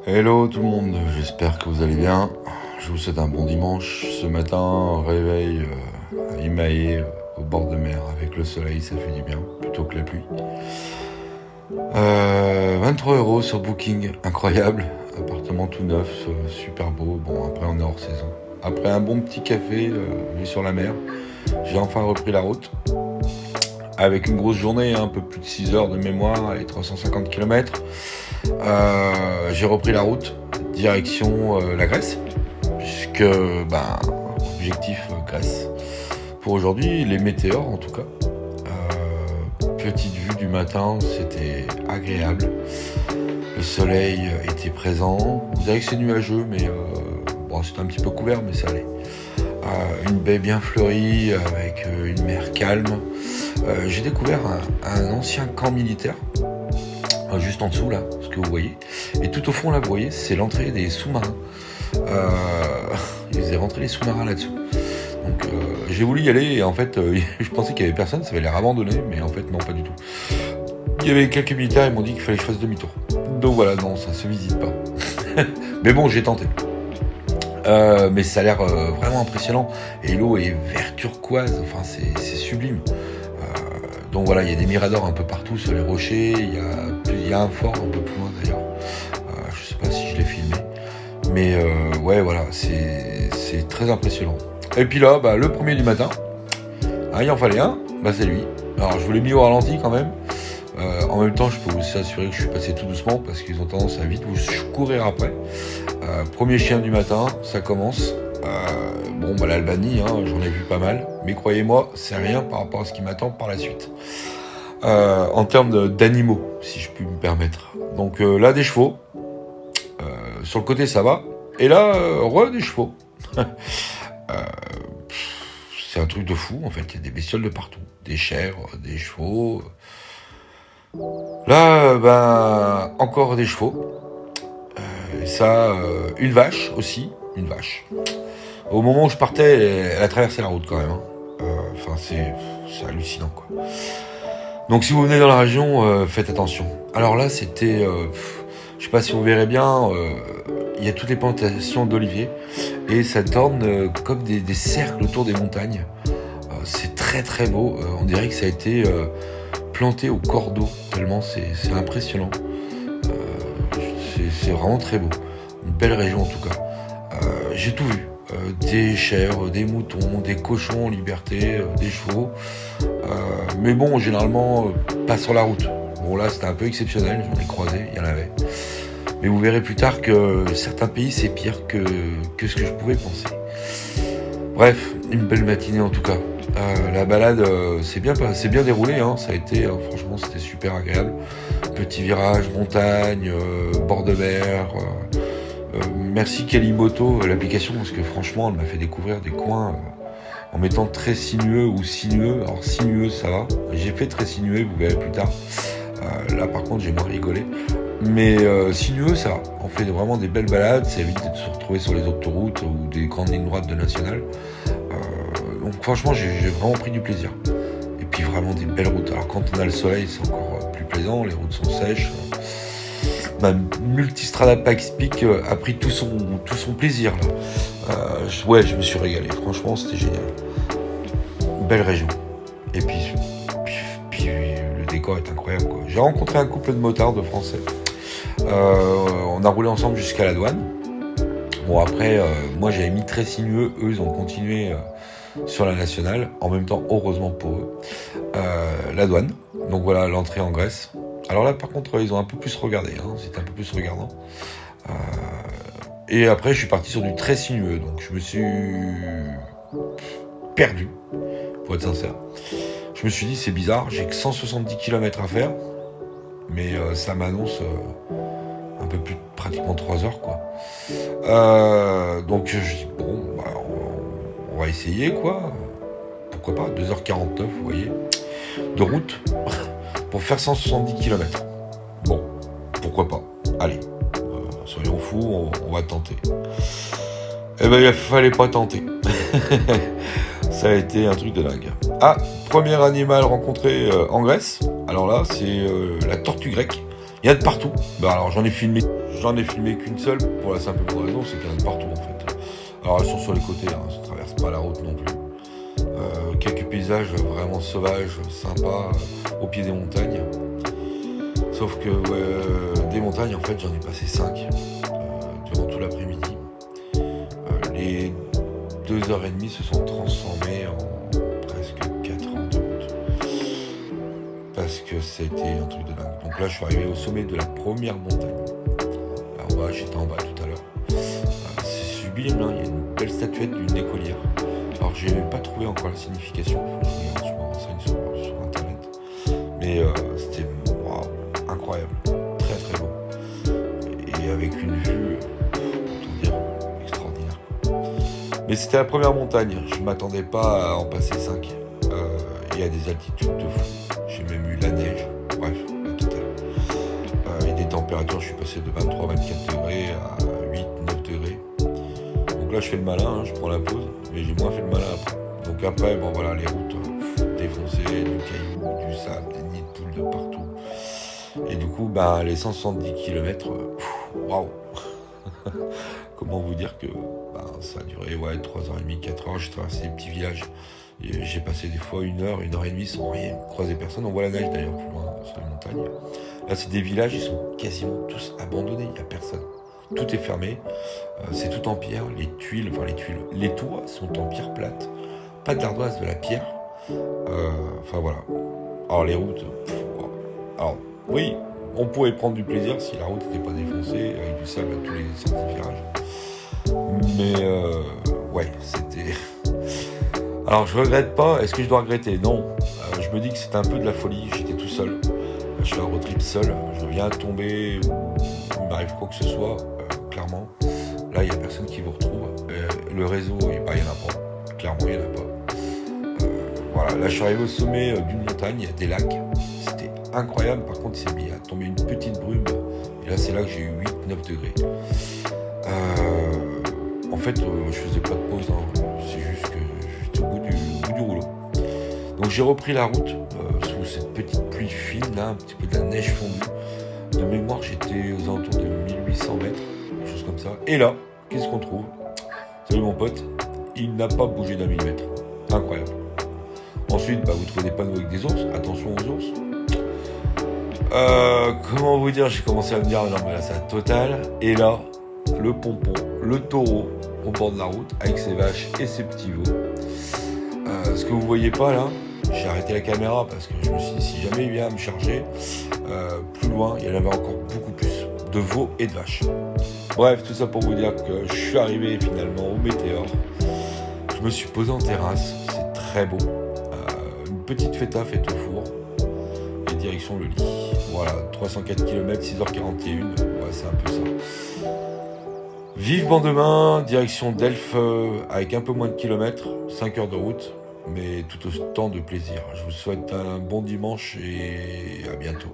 Hello tout le monde, j'espère que vous allez bien. Je vous souhaite un bon dimanche. Ce matin, réveil émaillé au bord de mer avec le soleil, ça fait du bien, plutôt que la pluie. 23 € sur Booking, incroyable. Appartement tout neuf, super beau. Bon, après on est hors saison. Après un bon petit café vu sur la mer, j'ai enfin repris la route. Avec une grosse journée, un peu plus de 6 heures de mémoire et 350 km. J'ai repris la route, direction la Grèce, puisque, objectif Grèce. Pour aujourd'hui, les météores en tout cas. Petite vue du matin, c'était agréable. Le soleil était présent. Vous savez que c'est nuageux, mais c'était un petit peu couvert, mais ça allait. Une baie bien fleurie, avec une mer calme. J'ai découvert un ancien camp militaire, juste en dessous là, ce que vous voyez. Et tout au fond là, vous voyez, c'est l'entrée des sous-marins. Ils faisaient rentrer les sous-marins là-dessous. Donc j'ai voulu y aller et en fait, je pensais qu'il y avait personne, ça avait l'air abandonné, mais en fait non, pas du tout. Il y avait quelques militaires, ils m'ont dit qu'il fallait que je fasse demi-tour. Donc voilà, non, ça se visite pas. Mais bon, j'ai tenté. Mais ça a l'air vraiment impressionnant. Et l'eau est vert turquoise, enfin c'est sublime. Donc voilà, il y a des miradors un peu partout sur les rochers, il y a un fort un peu plus loin d'ailleurs. Je sais pas si je l'ai filmé. Mais ouais, voilà, c'est très impressionnant. Et puis là, le premier du matin, il en fallait un, c'est lui. Alors je vous l'ai mis au ralenti quand même. En même temps, je peux vous assurer que je suis passé tout doucement parce qu'ils ont tendance à vite vous courir après. Premier chien du matin, ça commence. L'Albanie, j'en ai vu pas mal. Mais croyez-moi, c'est rien par rapport à ce qui m'attend par la suite. En termes d'animaux, si je puis me permettre. Donc là, des chevaux. Sur le côté, ça va. Et là, des chevaux. C'est un truc de fou, en fait. Il y a des bestioles de partout. Des chèvres, des chevaux. Là, encore des chevaux. Une vache aussi. Une vache. Au moment où je partais, elle a traversé la route quand même. C'est hallucinant, quoi. Donc si vous venez dans la région, faites attention. Alors là, c'était... je sais pas si vous verrez bien, il y a toutes les plantations d'oliviers. Et ça tourne comme des cercles autour des montagnes. C'est très très beau. On dirait que ça a été planté au cordeau. Tellement c'est impressionnant. C'est vraiment très beau. Une belle région en tout cas. J'ai tout vu. Des chèvres, des moutons, des cochons en liberté, des chevaux. Mais bon, généralement, pas sur la route. Bon, là, c'était un peu exceptionnel, j'en ai croisé, il y en avait. Mais vous verrez plus tard que certains pays, c'est pire que ce que je pouvais penser. Bref, une belle matinée en tout cas. La balade, c'est bien déroulé, ça a été, franchement, c'était super agréable. Petit virage, montagne, bord de mer. Merci Kalimoto, l'application, parce que franchement, elle m'a fait découvrir des coins en mettant très sinueux ou sinueux. Alors sinueux, ça va. J'ai fait très sinueux, vous verrez plus tard. Là, par contre, j'ai moins rigolé. Mais sinueux, ça va. On fait vraiment des belles balades. Ça évite de se retrouver sur les autoroutes ou des grandes lignes droites de nationale. Donc franchement, j'ai vraiment pris du plaisir. Et puis vraiment des belles routes. Alors quand on a le soleil, c'est encore plus plaisant. Les routes sont sèches. Ma Multistrada Pikes a pris tout son plaisir là. Je me suis régalé. Franchement, c'était génial. Belle région. Et puis le décor est incroyable, quoi. J'ai rencontré un couple de motards de Français. On a roulé ensemble jusqu'à la douane. Bon après, moi j'avais mis très sinueux. Eux, ils ont continué sur la nationale. En même temps, heureusement pour eux, la douane. Donc voilà, l'entrée en Grèce. Alors là, par contre, ils ont un peu plus regardé. C'était un peu plus regardant. Et après, je suis parti sur du très sinueux. Donc, je me suis perdu, pour être sincère. Je me suis dit, c'est bizarre, j'ai que 170 km à faire. Mais ça m'annonce un peu plus, pratiquement 3 heures, quoi. Donc, je dis, on va essayer, quoi. Pourquoi pas, 2h49, vous voyez, de route. Pour faire 170 km. Bon, pourquoi pas. Allez, soyons fous, on va tenter. Eh ben, il fallait pas tenter. Ça a été un truc de dingue. Premier animal rencontré en Grèce. Alors là, c'est la tortue grecque. Il y en a de partout. Alors j'en ai filmé qu'une seule pour la simple bonne raison, c'est qu'il y en a de partout en fait. Alors elles sont sur les côtés, hein, ça ne traverse pas la route non plus. Quelques paysages vraiment sauvages, sympas, au pied des montagnes. Sauf que des montagnes, en fait, j'en ai passé 5 durant tout l'après-midi. Les 2h30 se sont transformées en presque 4 heures de route. Parce que c'était un truc de dingue. Donc là, je suis arrivé au sommet de la première montagne. Alors j'étais en bas tout à l'heure. C'est sublime, hein, il y a une belle statuette d'une écolière. Alors j'ai pas trouvé encore la signification, je me renseigne sur internet. Mais c'était incroyable, très très beau. Et avec une vue, autant dire, extraordinaire. Mais c'était la première montagne, je m'attendais pas à en passer 5. Et à des altitudes de fou. J'ai même eu la neige, bref, la totale. Et des températures, je suis passé de 23-24 degrés à 8-9 degrés. Donc là je fais le malin, hein, je prends la pause, mais j'ai moins fait le malin après. Donc après, bon voilà, les routes défoncées, du caillou, du sable, des nids de poules de partout. Et du coup, les 170 km, waouh. Comment vous dire que ça a duré 3h30, 4h, j'ai traversé des petits villages. Et j'ai passé des fois 1h30 sans rien croiser personne. On voit la neige d'ailleurs plus loin sur les montagnes. Là c'est des villages, ils sont quasiment tous abandonnés, il n'y a personne. Tout est fermé, c'est tout en pierre, les toits sont en pierre plate, pas de l'ardoise, de la pierre. Enfin voilà. Alors les routes, alors oui, on pourrait prendre du plaisir si la route n'était pas défoncée, avec du sable à tous les sorties virages. Mais c'était... Alors je regrette pas, est-ce que je dois regretter? Non, je me dis que c'était un peu de la folie, j'étais tout seul. Je fais un road trip seul, je viens tomber, il m'arrive quoi que ce soit, clairement. Là, il n'y a personne qui vous retrouve. Le réseau, il n'y en a pas. Clairement, il n'y en a pas. Voilà, là, je suis arrivé au sommet d'une montagne, il y a des lacs. C'était incroyable. Par contre, il s'est mis à tomber une petite brume. Et là, c'est là que j'ai eu 8-9 degrés. En fait, je faisais pas de pause. Hein. C'est juste que j'étais au bout du rouleau. Donc, j'ai repris la route sous cette petite pluie fine, là, un petit peu de la neige fondue. De mémoire, j'étais aux alentours de 1800 mètres, quelque chose comme ça. Et là, qu'est-ce qu'on trouve? Salut mon pote, il n'a pas bougé d'un millimètre. Incroyable. Ensuite, vous trouvez des panneaux avec des ours. Attention aux ours. Comment vous dire? J'ai commencé à me dire, non mais là c'est la totale. Et là, le pompon, le taureau au bord de la route avec ses vaches et ses petits veaux. Ce que vous voyez pas là, j'ai arrêté la caméra parce que je me suis dit, si jamais il vient à me charger, plus loin, il y en avait encore beaucoup plus de veaux et de vaches. Bref, tout ça pour vous dire que je suis arrivé finalement au Météor. Je me suis posé en terrasse, c'est très beau. Une petite feta faite au four et direction le lit. Voilà, 304 km, 6h41, c'est un peu ça. Vivement demain, direction Delphes avec un peu moins de kilomètres, 5 heures de route, mais tout autant de plaisir. Je vous souhaite un bon dimanche et à bientôt.